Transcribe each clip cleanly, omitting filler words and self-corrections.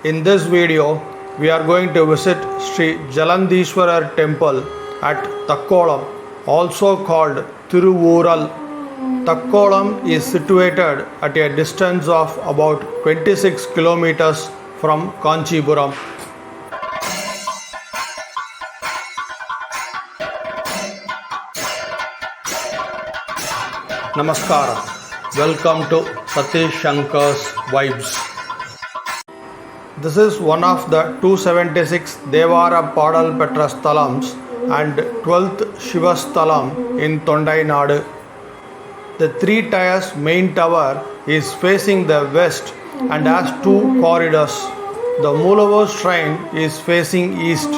In this video, we are going to visit Sri Jalantheeswarar temple at Thakkolam, also called Thiruvural. Thakkolam is situated at a distance of about 26 kilometers from Kanchipuram. Namaskara. Welcome to Satish Shankar's Vibes. This is one of the 276 Devara Padal Petra Sthalams and 12th Shiva Sthalam in Thondai Nadu. The three tiers main tower is facing the west and has two corridors. The Moolavur shrine is facing east.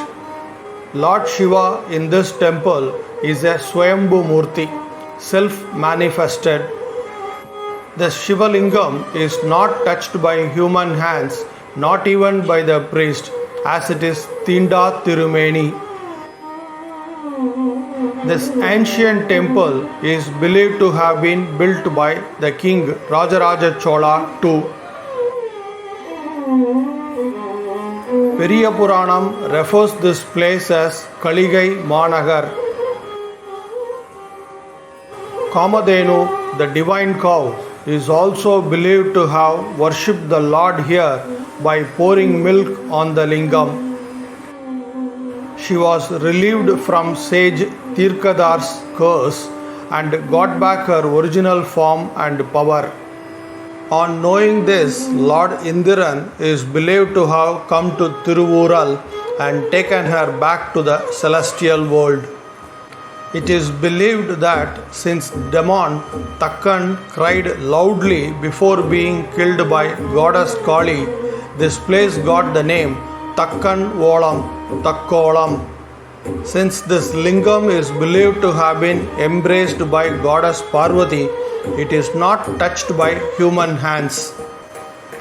Lord Shiva in this temple is a Swayambumurthi, self-manifested. The Shiva lingam is not touched by human hands, not even by the priest, as it is Theendathirumeni. This ancient temple is believed to have been built by the king Rajaraja Chola-II. Periyapuranam refers this place as Kalikai Maanagar. Kamadenu, the divine cow, is also believed to have worshipped the Lord here by pouring milk on the lingam. She was relieved from sage Tirkadar's curse and got back her original form and power. On knowing this, Lord Indiran is believed to have come to Thiruvural and taken her back to the celestial world. It is believed that since demon Thakkan cried loudly before being killed by goddess Kali, this place got the name Thakkan Thakkolam. Since this lingam is believed to have been embraced by goddess Parvati, it is not touched by human hands.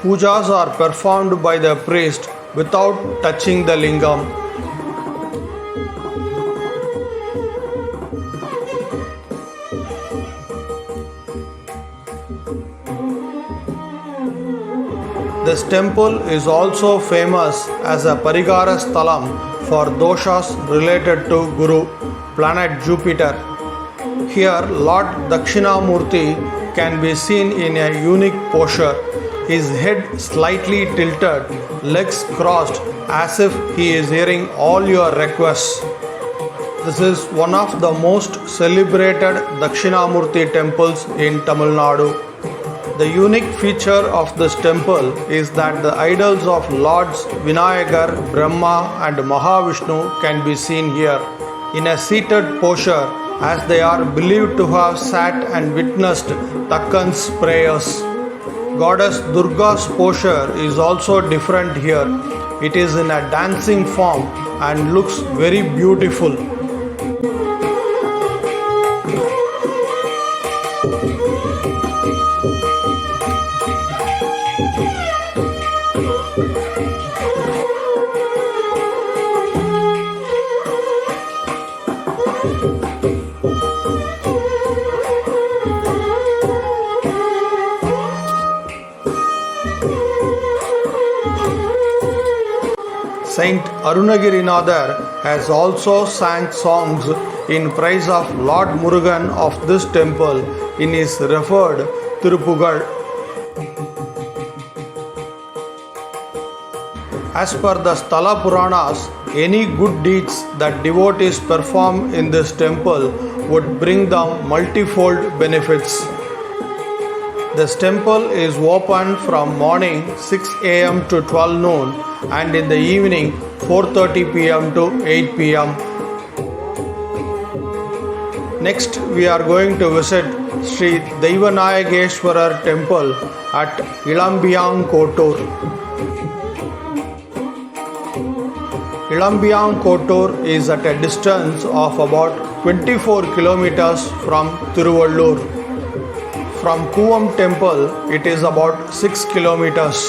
Pujas are performed by the priest without touching the lingam. This temple is also famous as a Parikara Sthalam for doshas related to Guru, planet Jupitar. Here, Lord Dakshinamurthy can be seen in a unique posture, his head slightly tilted, legs crossed as if he is hearing all your requests. This is one of the most celebrated Dakshinamurthy temples in Tamil Nadu. The unique feature of this temple is that the idols of Lords Vinayagar, Brahma and Mahavishnu can be seen here in a seated posture, as they are believed to have sat and witnessed Thakkan's prayers. Goddess Durga's posture is also different here. It is in a dancing form and looks very beautiful. Saint Arunagirinadar has also sang songs in praise of Lord Murugan of this temple in his referred Thirupugal. As per the Sthala Puranas, any good deeds that devotees perform in this temple would bring them multifold benefits. This temple is open from morning 6 am to 12 noon and in the evening 4:30 pm to 8 pm. Next, we are going to visit Sri Devanayageshwarar temple at Ilambiyangkottur. Ilambiyangkottur is at a distance of about 24 kilometers from Tiruvallur. From Kuvam temple, it is about 6 kilometers.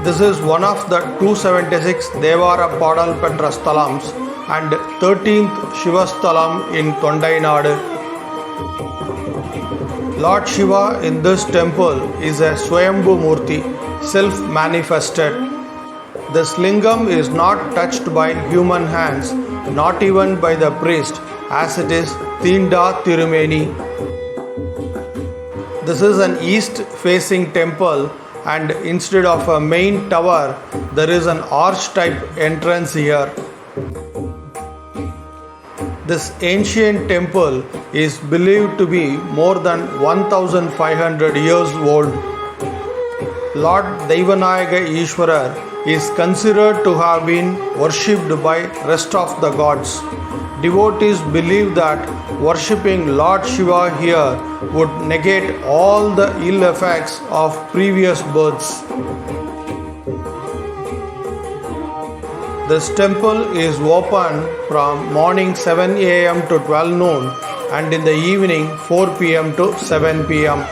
This is one of the 276 Devara Padal Petra Sthalams and 13th Shiva Sthalam in Thondai Nadu. Lord Shiva in this temple is a Swayambumurthi, self-manifested. This lingam is not touched by human hands, not even by the priest, as it is Theendathirumeni. This is an east-facing temple, and instead of a main tower, there is an arch-type entrance here. This ancient temple is believed to be more than 1500 years old. Lord Dakshinamurthy is considered to have been worshipped by rest of the gods. Devotees believe that worshipping Lord Shiva here would negate all the ill effects of previous births. This temple is open from morning 7 a.m. to 12 noon and in the evening 4 p.m. to 7 p.m.